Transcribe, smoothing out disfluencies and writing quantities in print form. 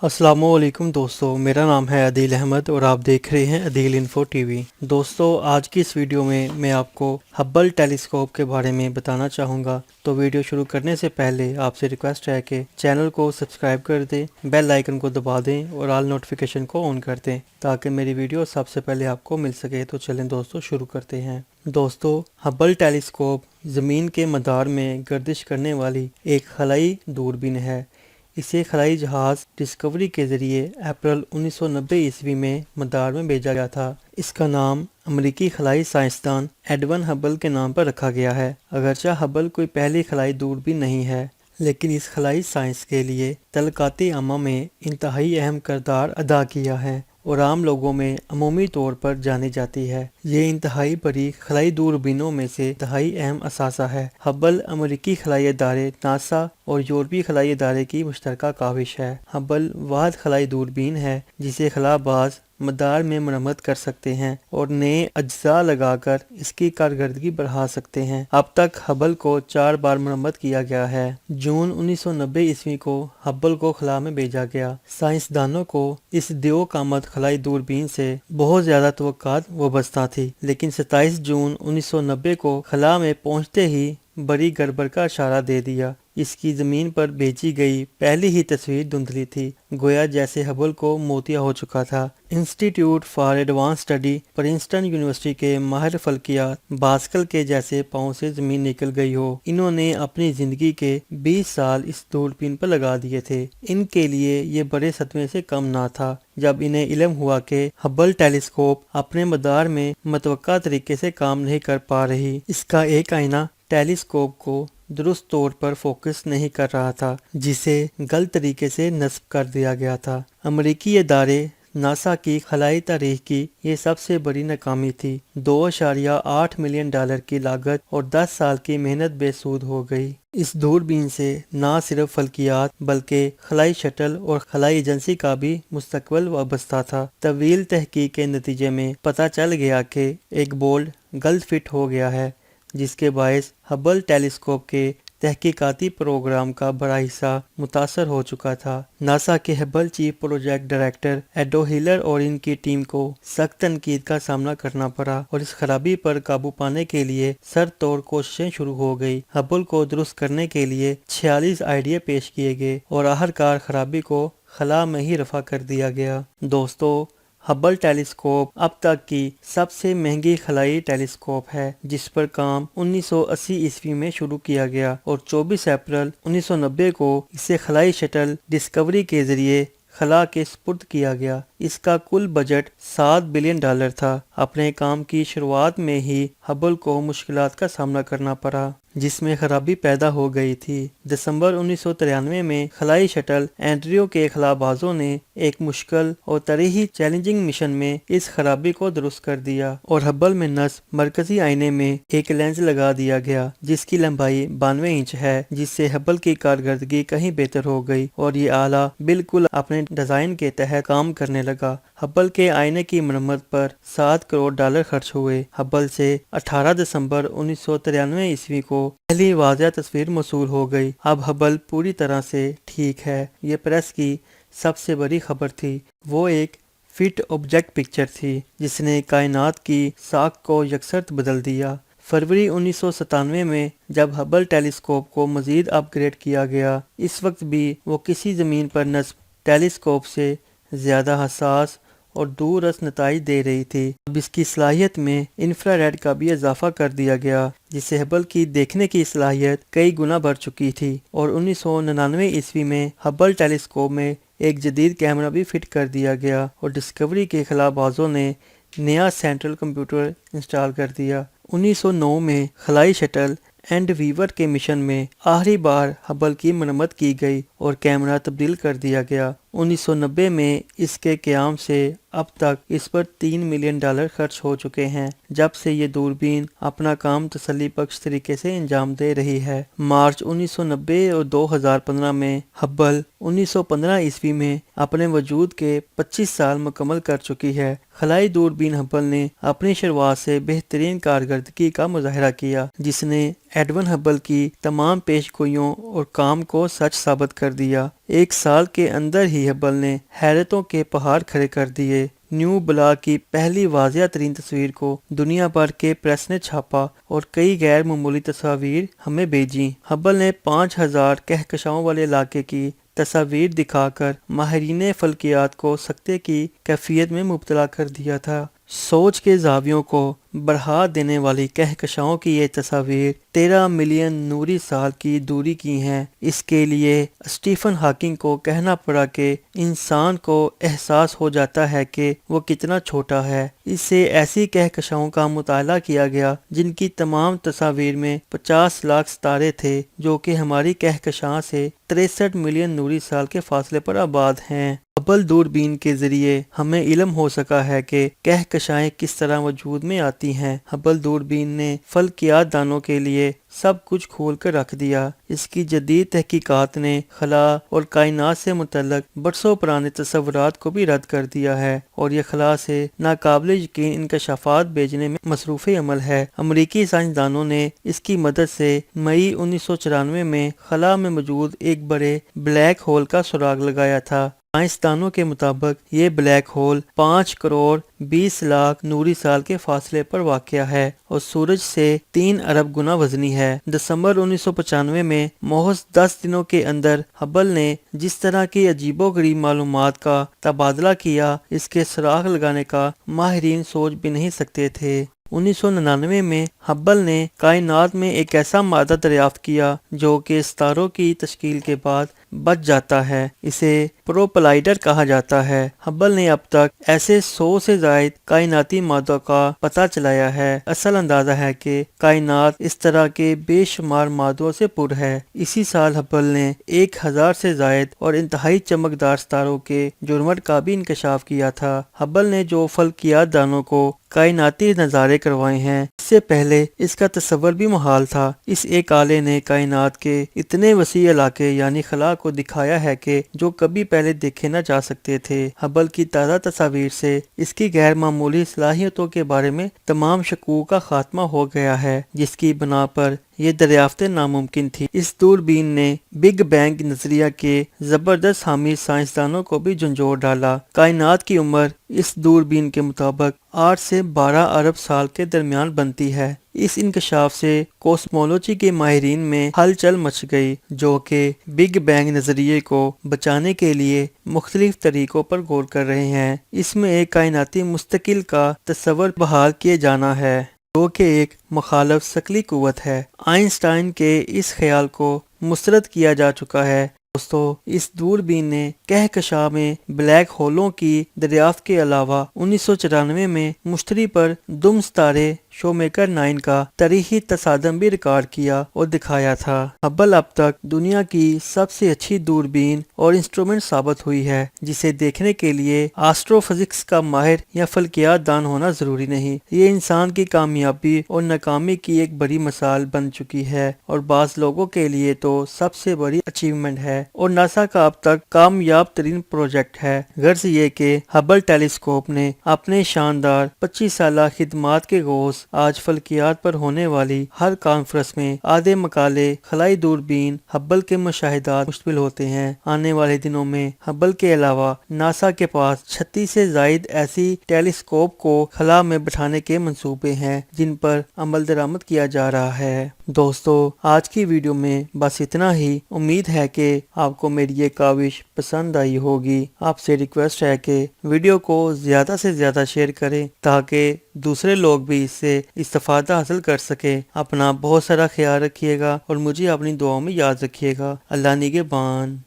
अस्सलाम वालेकुम दोस्तों, मेरा नाम है अदील अहमद और आप देख रहे हैं अदील इन्फो टीवी। दोस्तों, आज की इस वीडियो में मैं आपको हब्बल टेलीस्कोप के बारे में बताना चाहूँगा। तो वीडियो शुरू करने से पहले आपसे रिक्वेस्ट है कि चैनल को सब्सक्राइब कर दें, बेल आइकन को दबा दें और ऑल नोटिफिकेशन को ऑन कर दें ताकि मेरी वीडियो सबसे पहले आपको मिल सके। तो चलें दोस्तों, शुरू करते हैं। दोस्तों, हब्बल टेलीस्कोप ज़मीन के मदार में गर्दिश करने वाली एक खलाई दूरबीन है। इसे खलाई जहाज़ डिस्कवरी के ज़रिए अप्रैल 1990 ईस्वी में मदार में भेजा गया था। इसका नाम अमेरिकी खलाई साइंसदान एडवन हबल के नाम पर रखा गया है। अगरचे हबल कोई पहली खलाई दूरबीन नहीं है, लेकिन इस खलाई साइंस के लिए तलकाती आमा में इंतहाई अहम किरदार अदा किया है और आम लोगों में अमूमी तौर पर जानी जाती है। ये इंतहाई बड़ी खलाई दूरबीनों में से इंतहाई अहम असासा है। हबल अमेरिकी खलाई इदारे नासा और यूरोपीय खलाई इदारे की मुश्तरका काविश है। हबल वाहिद खलाई दूरबीन है जिसे खलाबाज मदार में मरम्मत कर सकते हैं और नए अज्जा लगाकर इसकी कारकर्दगी बढ़ा सकते हैं। अब तक हबल को 4 बार मरम्मत किया गया है। जून 1990 ईस्वी को हबल को खला में भेजा गया। साइंसदानों को इस दियो कामत खलाई दूरबीन से बहुत ज्यादा तवक्कात वाबस्ता थी, लेकिन 27 जून 1990 को खला में पहुंचते ही बड़ी गड़बड़ का इशारा दे दिया। इसकी जमीन पर भेजी गई पहली ही तस्वीर धुंधली थी, गोया जैसे हबल को मोतिया हो चुका था। Institute for advance study Princeton university के माहिर फल्कियात बास्कल के जैसे पाँव से जमीन निकल गई हो। इन्होंने अपनी जिंदगी के 20 साल इस दूरबीन पर लगा दिए थे। इनके लिए ये बड़े सदमे से कम ना था जब इन्हें इल्म हुआ कि हबल टेलीस्कोप अपने मदार में मुतवक्का तरीके से काम नहीं कर पा रही। इसका एक आईना टेलीस्कोप को दुरुस्त तौर पर फोकस नहीं कर रहा था, जिसे गलत तरीके से नस्ब कर दिया गया था। अमेरिकी इदारे नासा की खलाई तारीख की ये सबसे बड़ी नाकामी थी। 2.8 मिलियन डॉलर की लागत और 10 साल की मेहनत बेसूद हो गई। इस दूरबीन से न सिर्फ फल्कियात बल्कि खलाई शटल और खलाई एजेंसी का भी मुस्तकबिल वाबस्ता था। तवील तहकीक के नतीजे में पता चल गया कि एक बोल्ट गलत फिट हो गया है, जिसके बायस हबल टेलीस्कोप के तहकीकाती प्रोग्राम का बड़ा हिस्सा मुतासर हो चुका था। नासा के हबल चीफ प्रोजेक्ट डायरेक्टर एडो हिलर और इनकी टीम को सख्त तनकीद का सामना करना पड़ा और इस खराबी पर काबू पाने के लिए सर तोड़ कोशिशें शुरू हो गई। हबल को दुरुस्त करने के लिए 46 आइडिया पेश किए गए और आखिरकार खराबी को खला में ही रफा कर दिया गया। दोस्तों, हबल टेलीस्कोप अब तक की सबसे महंगी खलाई टेलीस्कोप है, जिस पर काम 1980 ईस्वी में शुरू किया गया और 24 अप्रैल 1990 को इसे खलाई शटल डिस्कवरी के जरिए खला के सुपुर्द किया गया। इसका कुल बजट 7 बिलियन डॉलर था। अपने काम की शुरुआत में ही हबल को मुश्किलात का सामना करना पड़ा, जिसमें खराबी पैदा हो गई थी। दिसंबर 1993 में खलाई शटल एंड्रियो के खलाबाजों ने एक मुश्किल और तरीही चैलेंजिंग मिशन में इस खराबी को दुरुस्त कर दिया और हबल में नस्ब मरकजी आईने में एक लेंस लगा दिया गया जिसकी लंबाई 92 इंच है, जिससे हबल की कारकर्दगी कहीं बेहतर हो गई और ये आला बिल्कुल अपने डिजाइन के तहत काम करने लगा। हबल के आईने की मरम्मत पर 7 करोड़ डॉलर खर्च हुए। हबल से 18 दिसंबर 1993 ईस्वी को पहली वाज़ेह तस्वीर मौसूल हो गई। अब हबल पूरी तरह से ठीक है। ये प्रेस की सबसे बड़ी खबर थी। वो एक फिट ऑब्जेक्ट पिक्चर थी जिसने कायनात की साख को यकसर बदल दिया। फरवरी 1997 में जब हबल टेलीस्कोप को मजीद अपग्रेड किया गया, इस वक्त भी वो किसी ज़मीन पर नस्ब टेलीस्कोप से ज़्यादा हसास और दूररस नताइज दे रही थी। अब इसकी सलाहियत में इंफ्रारेड का भी इजाफा कर दिया गया, जिससे हबल की देखने की सलाहियत कई गुना बढ़ चुकी थी और 1999 ईस्वी में हबल टेलीस्कोप में एक जदीद कैमरा भी फिट कर दिया गया और डिस्कवरी के खलाबाजों ने नया सेंट्रल कंप्यूटर इंस्टॉल कर दिया। 1909 में खलाई शटल एंड वीवर के मिशन में आखिरी बार हबल की मरम्मत की गई और कैमरा तब्दील कर दिया गया। 1990 में इसके क़याम से अब तक इस पर 3 मिलियन डॉलर खर्च हो चुके हैं। जब से ये दूरबीन अपना काम तसल्ली बख्श तरीके से अंजाम दे रही है। मार्च 1990 और 2015 में हबल 1915 ईस्वी में अपने वजूद के 25 साल मुकम्मल कर चुकी है। खलाई दूरबीन हबल ने अपनी शुरुआत से बेहतरीन कारकर्दगी का मुजाहरा किया, जिसने एडवन हबल की तमाम पेशगोइयों और काम को सच साबित कर दिया। ایک سال کے اندر ہی ہبل نے حیرتوں کے پہاڑ کھڑے کر دیے۔ نیو بلا کی پہلی واضح ترین تصویر کو دنیا بھر کے پریس نے چھاپا اور کئی غیر معمولی تصاویر ہمیں بھیجیں۔ ہبل نے 5000 کہکشاؤں والے علاقے کی تصاویر دکھا کر ماہرین فلکیات کو سکتے کی کیفیت میں مبتلا کر دیا تھا۔ سوچ کے زاویوں کو بڑھا دینے والی کہکشاؤں کی یہ تصاویر 13 ملین نوری سال کی دوری کی ہیں۔ اس کے لیے اسٹیفن ہاکنگ کو کہنا پڑا کہ انسان کو احساس ہو جاتا ہے کہ وہ کتنا چھوٹا ہے۔ اس سے ایسی کہکشاؤں کا مطالعہ کیا گیا جن کی تمام تصاویر میں 50 لاکھ ستارے تھے، جو کہ ہماری کہکشاں سے 63 ملین نوری سال کے فاصلے پر آباد ہیں۔ ہبل دوربین کے ذریعے ہمیں علم ہو سکا ہے کہ کہکشائیں کس طرح وجود میں آتی ہیں۔ ہبل دوربین نے فلکیات دانوں کے لیے سب کچھ کھول کر رکھ دیا۔ اس کی جدید تحقیقات نے خلا اور کائنات سے متعلق برسوں پرانے تصورات کو بھی رد کر دیا ہے اور یہ خلا سے ناقابل یقین انکشافات بھیجنے میں مصروف عمل ہے۔ امریکی سائنسدانوں نے اس کی مدد سے مئی 1994 میں خلا میں موجود ایک بڑے بلیک ہول کا سراغ لگایا تھا۔ سائنسدانوں کے مطابق یہ بلیک ہول 5 کروڑ 20 لاکھ نوری سال کے فاصلے پر واقع ہے اور سورج سے 3 ارب گنا وزنی ہے۔ دسمبر 1995 میں محض 10 دنوں کے اندر ہبل نے جس طرح کی عجیب و غریب معلومات کا تبادلہ کیا، اس کے سراغ لگانے کا ماہرین سوچ بھی نہیں سکتے تھے۔ 1999 میں ہبل نے کائنات میں ایک ایسا مادہ دریافت کیا جو کہ ستاروں کی تشکیل کے بعد بچ جاتا ہے۔ اسے پروپلائڈر کہا جاتا ہے۔ ہبل نے اب تک ایسے 100 سے زائد کائناتی مادوں کا پتہ چلایا ہے۔ اصل اندازہ ہے کہ کائنات اس طرح کے بے شمار مادوں سے پر ہے۔ اسی سال ہبل نے 1000 سے زائد اور انتہائی چمکدار ستاروں کے جرمٹ کا بھی انکشاف کیا تھا۔ ہبل نے جو فلکیات دانوں کو کائناتی نظارے کروائے ہیں، اس سے پہلے اس کا تصور بھی محال تھا۔ اس ایک آلے نے کائنات کے اتنے وسیع علاقے یعنی خلا کو دکھایا ہے کہ جو کبھی پہلے دیکھے نہ جا سکتے تھے۔ ہبل کی تازہ تصاویر سے اس کی غیر معمولی صلاحیتوں کے بارے میں تمام شکوک کا خاتمہ ہو گیا ہے، جس کی بنا پر یہ دریافتیں ناممکن تھی۔ اس دوربین نے بگ بینگ نظریہ کے زبردست حامی سائنسدانوں کو بھی جھنجھوڑ ڈالا۔ کائنات کی عمر اس دوربین کے مطابق 8 سے 12 ارب سال کے درمیان بنتی ہے۔ اس انکشاف سے کوسمولوجی کے ماہرین میں ہلچل مچ گئی، جو کہ بگ بینگ نظریے کو بچانے کے لیے مختلف طریقوں پر غور کر رہے ہیں۔ اس میں ایک کائناتی مستقل کا تصور بحال کیے جانا ہے، جو کہ ایک مخالف ثقلی قوت ہے۔ آئنسٹائن کے اس خیال کو مسترد کیا جا چکا ہے۔ دوستو، اس دوربین نے کہکشاں میں بلیک ہولوں کی دریافت کے علاوہ 1994 میں مشتری پر دم ستارے شومیکر 9 کا تاریخی تصادم بھی ریکارڈ کیا اور دکھایا تھا۔ ہبل اب تک دنیا کی سب سے اچھی دوربین اور انسٹرومنٹ ثابت ہوئی ہے، جسے دیکھنے کے لیے آسٹرو فزکس کا ماہر یا فلکیات دان ہونا ضروری نہیں۔ یہ انسان کی کامیابی اور ناکامی کی ایک بڑی مثال بن چکی ہے اور بعض لوگوں کے لیے تو سب سے بڑی اچیومنٹ ہے اور ناسا کا اب تک کامیاب ترین پروجیکٹ ہے۔ غرض یہ کہ ہبل ٹیلیسکوپ نے اپنے شاندار 25 سالہ خدمات کے گوشت آج فلکیات پر ہونے والی ہر کانفرنس میں آدھے مقالے خلائی دوربین ہبل کے مشاہدات مشتمل ہوتے ہیں۔ آنے والے دنوں میں ہبل کے علاوہ ناسا کے پاس 36 سے زائد ایسی ٹیلیسکوپ کو خلا میں بٹھانے کے منصوبے ہیں جن پر عمل درآمد کیا جا رہا ہے۔ دوستو، آج کی ویڈیو میں بس اتنا ہی۔ امید ہے کہ آپ کو میری یہ کاوش پسند آئی ہوگی۔ آپ سے ریکویسٹ ہے کہ ویڈیو کو زیادہ سے زیادہ شیئر کریں تاکہ دوسرے لوگ بھی اس سے استفادہ حاصل کر سکیں۔ اپنا بہت سارا خیال رکھیے گا اور مجھے اپنی دعاؤں میں یاد رکھیے گا۔ اللہ نگہبان۔